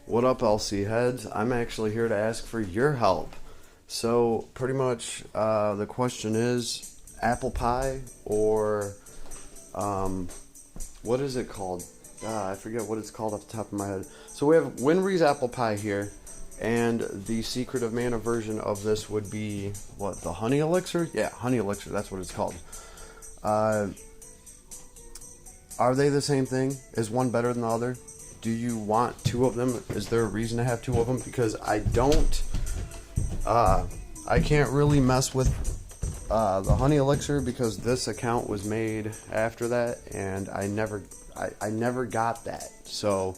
What up, LC heads? I'm actually here to ask for your help. So, pretty much, the question is apple pie or what is it called? I forget what it's called off the top of my head. So, we have Winry's apple pie here, and the Secret of Mana version of this would be what? The honey elixir? Yeah, honey elixir, that's what it's called. Uh, are they the same thing? Is one better than the other? Do you want two of them? Is there a reason to have two of them? Because I don't, I can't really mess with the honey elixir because this account was made after that, and I never got that. So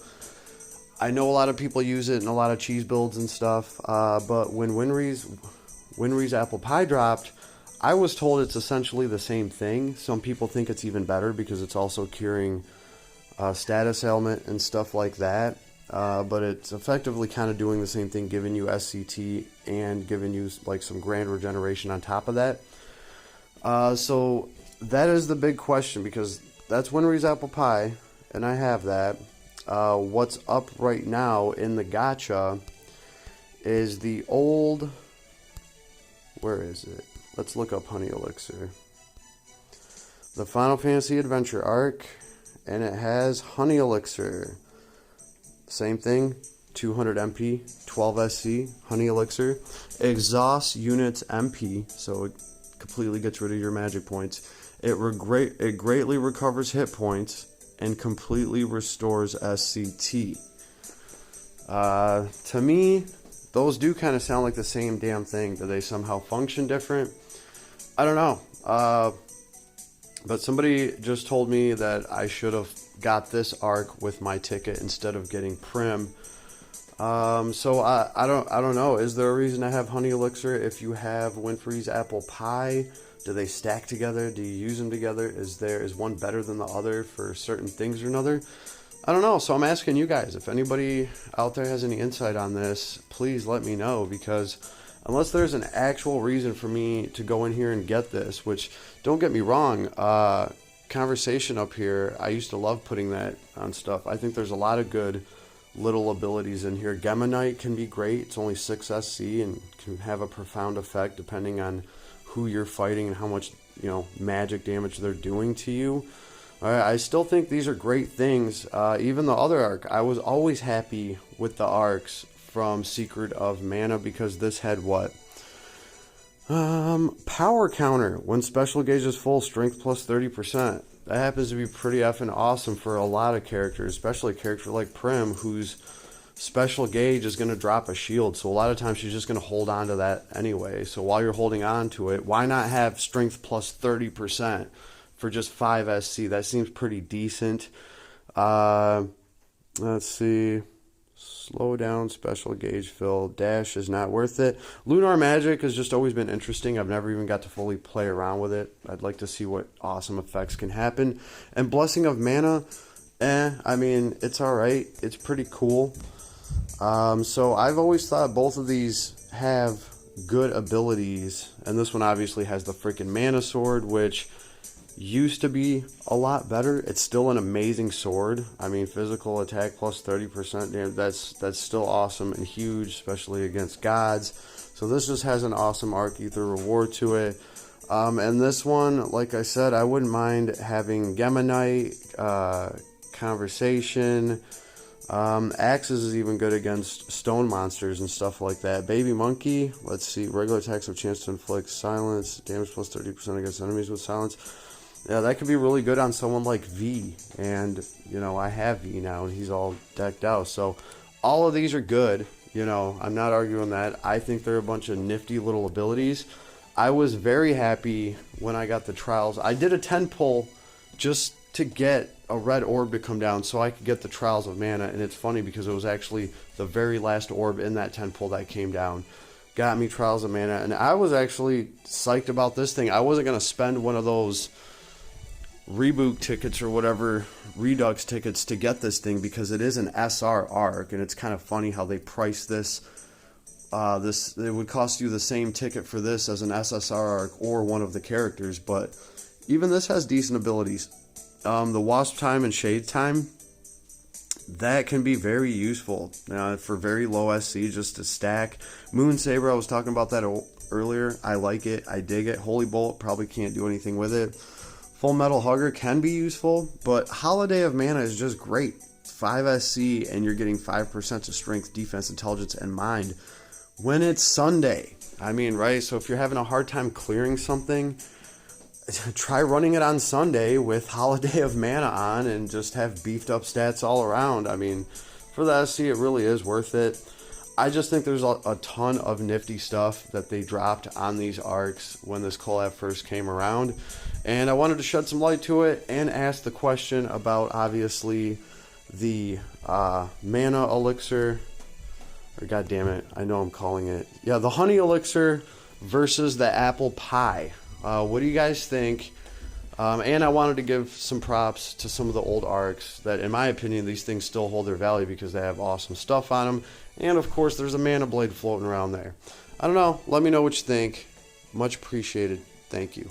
I know a lot of people use it in a lot of cheese builds and stuff. But when Winry's apple pie dropped, I was told it's essentially the same thing. Some people think it's even better because it's also curing status ailment and stuff like that, but it's effectively kind of doing the same thing, giving you SCT and giving you like some grand regeneration on top of that. So that is the big question because that's Winry's apple pie, and I have that. What's up right now in the gacha is the old. Where is it? Let's look up honey elixir. The Final Fantasy Adventure arc. And it has honey elixir. Same thing, 200 MP, 12 SC, honey elixir. Exhausts units MP, so it completely gets rid of your magic points. It greatly recovers hit points and completely restores SCT. To me, those do kind of sound like the same damn thing. Do they somehow function different? I don't know. But somebody just told me that I should have got this arc with my ticket instead of getting Prim. So I don't know. Is there a reason to have honey elixir if you have Winfrey's apple pie? Do they stack together? Do you use them together? Is one better than the other for certain things or another? I don't know. So I'm asking you guys, if anybody out there has any insight on this, please let me know, because unless there's an actual reason for me to go in here and get this, which, don't get me wrong, conversation up here, I used to love putting that on stuff. I think there's a lot of good little abilities in here. Gemma Knight can be great. It's only 6 SC and can have a profound effect depending on who you're fighting and how much, magic damage they're doing to you. I still think these are great things. Even the other arc, I was always happy with the arcs from Secret of Mana because this had what? Power counter. When special gauge is full, strength plus 30%. That happens to be pretty effing awesome for a lot of characters, especially a character like Prim, whose special gauge is going to drop a shield. So a lot of times she's just going to hold on to that anyway. So while you're holding on to it, why not have strength plus 30% for just 5 SC? That seems pretty decent. Let's see. Slow down, special gauge fill, dash is not worth it. Lunar magic has just always been interesting. I've never even got to fully play around with it. I'd like to see what awesome effects can happen. And blessing of mana, it's alright. It's pretty cool. So I've always thought both of these have good abilities. And this one obviously has the freaking mana sword, which used to be a lot better. It's still an amazing sword. Physical attack plus 30% damage, that's still awesome and huge, especially against gods. So this just has an awesome arc ether reward to it. And this one, like I said, I wouldn't mind having Gemma Knight, Conversation. Axes is even good against stone monsters and stuff like that. Baby Monkey, let's see, regular attacks have chance to inflict silence, damage plus 30% against enemies with silence. Yeah, that could be really good on someone like V, and, I have V now, and he's all decked out, so all of these are good, I'm not arguing that. I think they're a bunch of nifty little abilities. I was very happy when I got the trials. I did a 10 pull just to get a red orb to come down so I could get the Trials of Mana, and it's funny because it was actually the very last orb in that 10 pull that came down. Got me Trials of Mana, and I was actually psyched about this thing. I wasn't going to spend one of those reboot tickets or whatever, redux tickets to get this thing because it is an SR arc, and it's kind of funny how they price this. It would cost you the same ticket for this as an SSR arc or one of the characters, but even this has decent abilities. The Wasp Time and Shade Time that can be very useful for very low SC, just to stack. Moon Saber, I was talking about that earlier. I like it. I dig it. Holy Bolt, probably can't do anything with it. Full Metal Hugger can be useful, but Holiday of Mana is just great. 5 SC, and you're getting 5% of strength, defense, intelligence, and mind when it's Sunday. I mean, right? So if you're having a hard time clearing something, try running it on Sunday with Holiday of Mana on and just have beefed up stats all around. I mean, for the SC, it really is worth it. I just think there's a ton of nifty stuff that they dropped on these arcs when this collab first came around. And I wanted to shed some light to it and ask the question about, obviously, the Mana Elixir. Or, God damn it, I know I'm calling it. Yeah, the Honey Elixir versus the Apple Pie. What do you guys think? And I wanted to give some props to some of the old arcs that, in my opinion, these things still hold their value because they have awesome stuff on them. And, of course, there's a Mana Blade floating around there. I don't know. Let me know what you think. Much appreciated. Thank you.